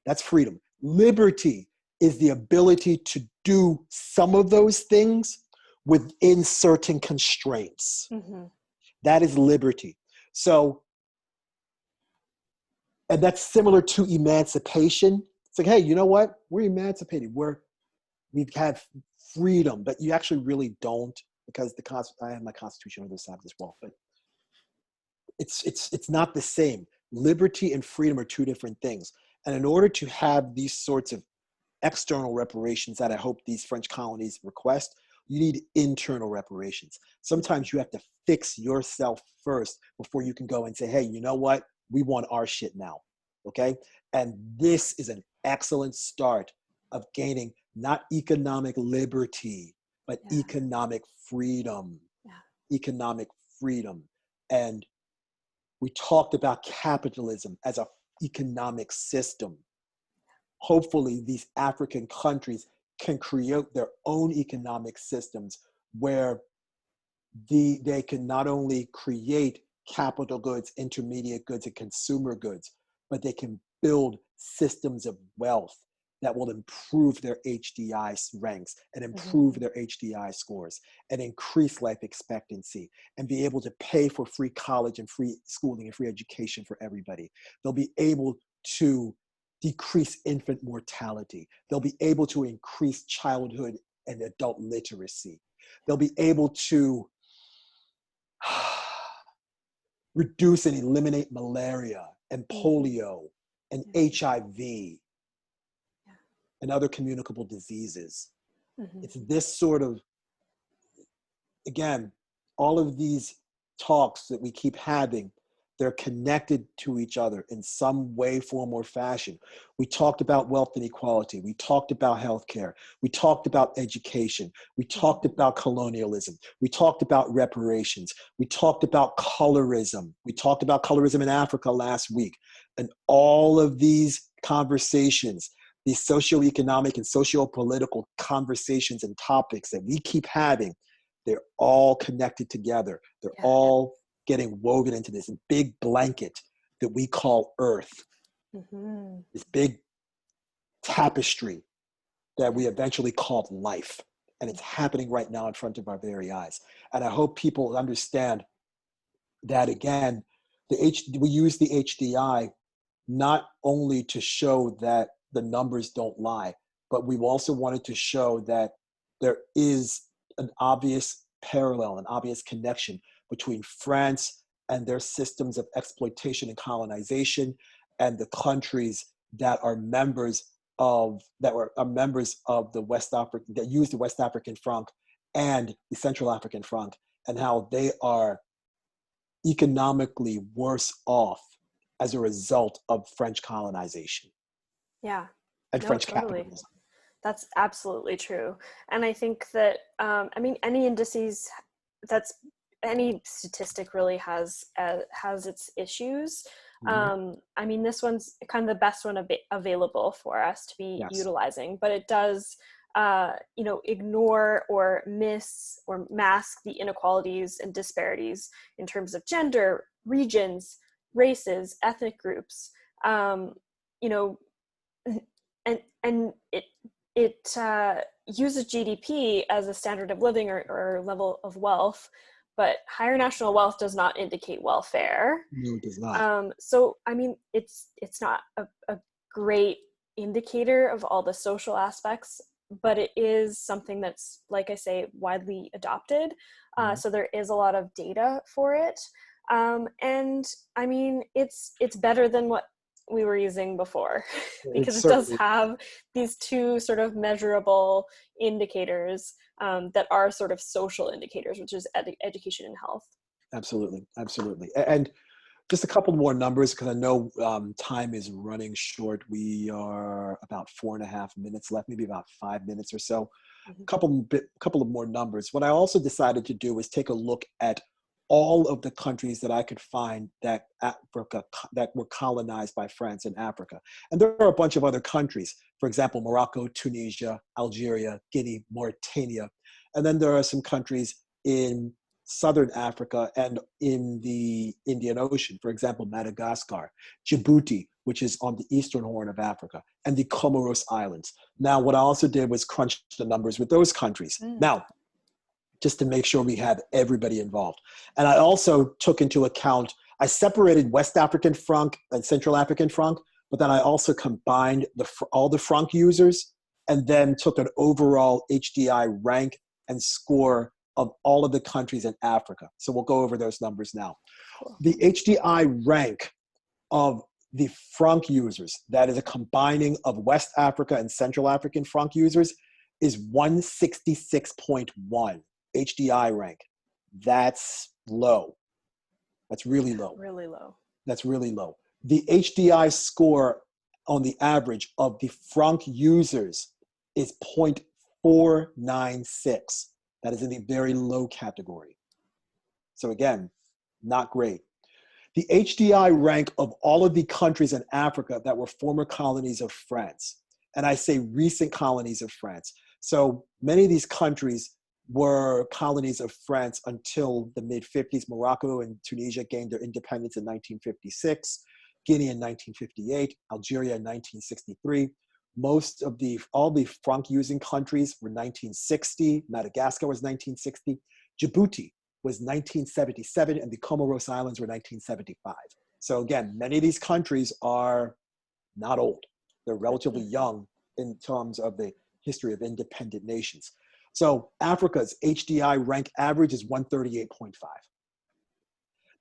That's freedom. Liberty is the ability to do some of those things within certain constraints. Mm-hmm. That is liberty. So, and that's similar to emancipation. It's like, hey, you know what? We're emancipated. We have freedom, but you actually really don't, because I have my Constitution on the other side of this wall, but it's not the same. Liberty and freedom are 2 different things. And in order to have these sorts of external reparations that I hope these French colonies request, you need internal reparations. Sometimes you have to fix yourself first before you can go and say, hey, you know what? We want our shit now, okay? And this is an excellent start of gaining not economic liberty, but economic freedom. Yeah. Economic freedom. And We talked about capitalism as an economic system. Hopefully, these African countries can create their own economic systems where they can not only create capital goods, intermediate goods, and consumer goods, but they can build systems of wealth that will improve their HDI ranks and improve their HDI scores and increase life expectancy and be able to pay for free college and free schooling and free education for everybody. They'll be able to decrease infant mortality. They'll be able to increase childhood and adult literacy. They'll be able to reduce and eliminate malaria and polio and HIV and other communicable diseases. It's this sort of, again, all of these talks that we keep having, they're connected to each other in some way, form, or fashion. We talked about wealth inequality. We talked about healthcare. We talked about education. We talked about colonialism. We talked about reparations. We talked about colorism. We talked about colorism in Africa last week. And all of these conversations, these socioeconomic and socio-political conversations and topics that we keep having, they're all connected together. They're all getting woven into this big blanket that we call Earth. This big tapestry that we eventually called life. And it's happening right now in front of our very eyes. And I hope people understand that, again, we use the HDI not only to show that the numbers don't lie, but we've also wanted to show that there is an obvious parallel, an obvious connection between France and their systems of exploitation and colonization and the countries that are members of the West African, that use the West African Franc and the Central African Franc, and how they are economically worse off as a result of French colonization. Yeah. And French capitalism. That's absolutely true. And I think that, any indices, any statistic really has its issues. This one's kind of the best one available for us to be utilizing, but it does, ignore or miss or mask the inequalities and disparities in terms of gender, regions, races, ethnic groups, and it uses GDP as a standard of living or level of wealth, but higher national wealth does not indicate welfare. No, it does not. It's not a great indicator of all the social aspects, but it is something that's, like I say, widely adopted. So there is a lot of data for it. It's better than what we were using before because it does have these two sort of measurable indicators that are sort of social indicators, which is education and health. Absolutely. And just a couple more numbers, because I know time is running short. We are about 4.5 minutes left, maybe about 5 minutes or so. A couple of more numbers. What I also decided to do was take a look at all of the countries that I could find that were colonized by France in Africa. And there are a bunch of other countries, for example, Morocco, Tunisia, Algeria, Guinea, Mauritania. And then there are some countries in Southern Africa and in the Indian Ocean, for example, Madagascar, Djibouti, which is on the eastern horn of Africa, and the Comoros Islands. Now, what I also did was crunch the numbers with those countries. Now, just to make sure we have everybody involved. And I also took into account, I separated West African Franc and Central African Franc, but then I also combined all the Franc users and then took an overall HDI rank and score of all of the countries in Africa. So we'll go over those numbers now. Cool. The HDI rank of the Franc users, that is a combining of West Africa and Central African Franc users, is 166.1. HDI rank. That's low. That's really low. Really low. That's really low. The HDI score on the average of the Franc users is 0.496. That is in the very low category. So again, not great. the HDI rank of all of the countries in Africa that were former colonies of France. And I say recent colonies of France. So many of these countries were colonies of France until the mid-50s. Morocco and Tunisia gained their independence in 1956, Guinea in 1958, Algeria in 1963. All the Franc-using countries were 1960, Madagascar was 1960, Djibouti was 1977, and the Comoros Islands were 1975. So again, many of these countries are not old. They're relatively young in terms of the history of independent nations. So Africa's HDI rank average is 138.5.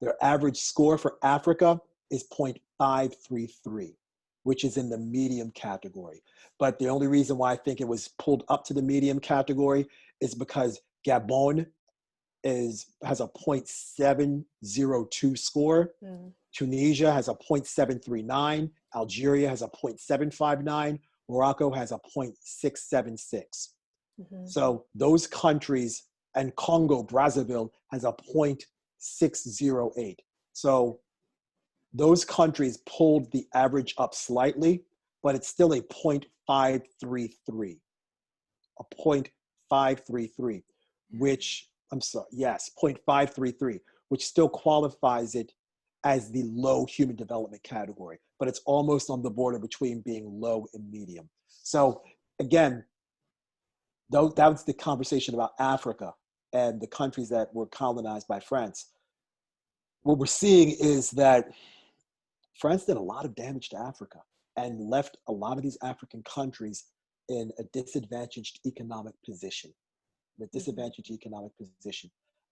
Their average score for Africa is 0.533, which is in the medium category. But the only reason why I think it was pulled up to the medium category is because Gabon has a 0.702 score. Tunisia has a 0.739. Algeria has a 0.759. Morocco has a 0.676. So those countries, and Congo, Brazzaville has a 0.608. So those countries pulled the average up slightly, but it's still a 0.533. A 0.533, which, 0.533, which still qualifies it as the low human development category, but it's almost on the border between being low and medium. So again, that was the conversation about Africa and the countries that were colonized by France. What we're seeing is that France did a lot of damage to Africa and left a lot of these African countries in a disadvantaged economic position.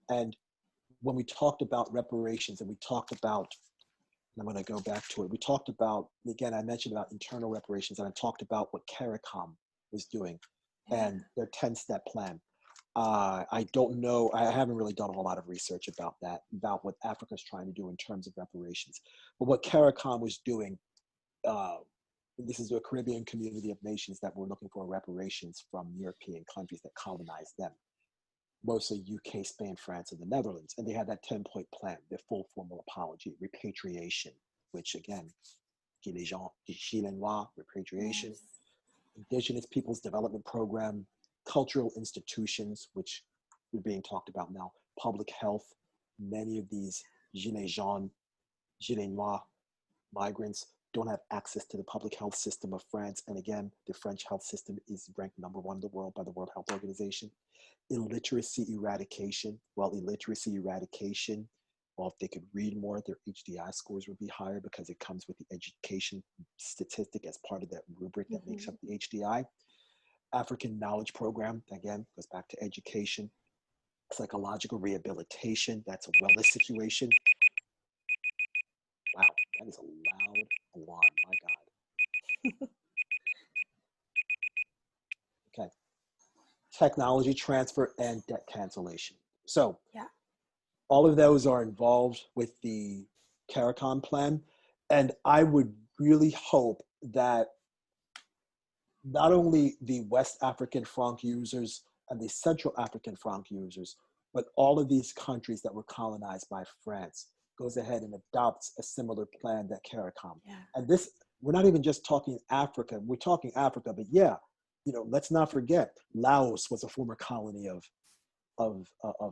And when we talked about reparations and we talked about, and I'm going to go back to it, we talked about, again, I mentioned about internal reparations, and I talked about what CARICOM was doing and their 10-step plan. I don't know, I haven't really done a whole lot of research about that, about what Africa's trying to do in terms of reparations. But what CARICOM was doing, this is a Caribbean community of nations that were looking for reparations from European countries that colonized them, mostly UK, Spain, France, and the Netherlands. And they had that 10-point plan, their full formal apology, repatriation, which again, Gilles repatriation, Indigenous Peoples Development Program, cultural institutions, which are being talked about now, public health. Many of these Gilets Noirs migrants don't have access to the public health system of France. And again, the French health system is ranked #1 in the world by the World Health Organization. Illiteracy eradication. Well, if they could read more, their HDI scores would be higher because it comes with the education statistic as part of that rubric that makes up the HDI. African Knowledge Program, again, goes back to education. Psychological rehabilitation, that's a wellness situation. Wow, that is a loud alarm, my God. Okay. Technology transfer and debt cancellation. So all of those are involved with the CARICOM plan. And I would really hope that not only the West African Franc users and the Central African Franc users, but all of these countries that were colonized by France goes ahead and adopts a similar plan that CARICOM. And this, we're not even just talking Africa, we're talking Africa, but let's not forget, Laos was a former colony of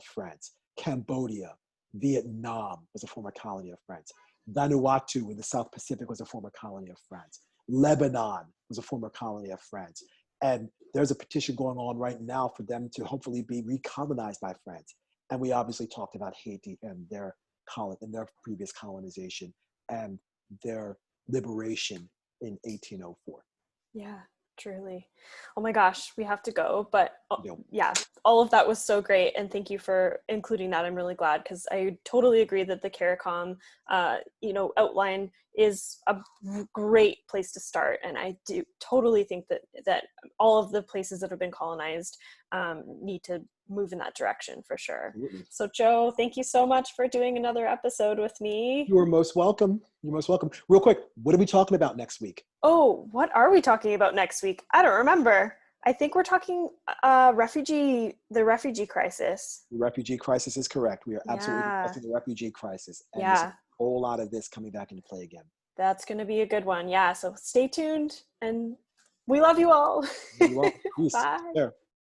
France. Cambodia, Vietnam was a former colony of France. Vanuatu in the South Pacific was a former colony of France. Lebanon was a former colony of France. And there's a petition going on right now for them to hopefully be recolonized by France. And we obviously talked about Haiti and their previous colonization and their liberation in 1804. Yeah, truly. Oh my gosh, we have to go. But all of that was so great. And thank you for including that. I'm really glad because I totally agree that the CARICOM, outline is a great place to start. And I do totally think that all of the places that have been colonized need to move in that direction for sure. Absolutely. So Joe, thank you so much for doing another episode with me. You are most welcome. You're most welcome. Real quick, what are we talking about next week? Oh, what are we talking about next week? I don't remember. I think we're talking the refugee crisis. The refugee crisis is correct. We are absolutely discussing the refugee crisis. And whole lot of this coming back into play again. That's going to be a good one. Yeah. So stay tuned, and we love you all. You all. Peace. Bye. There.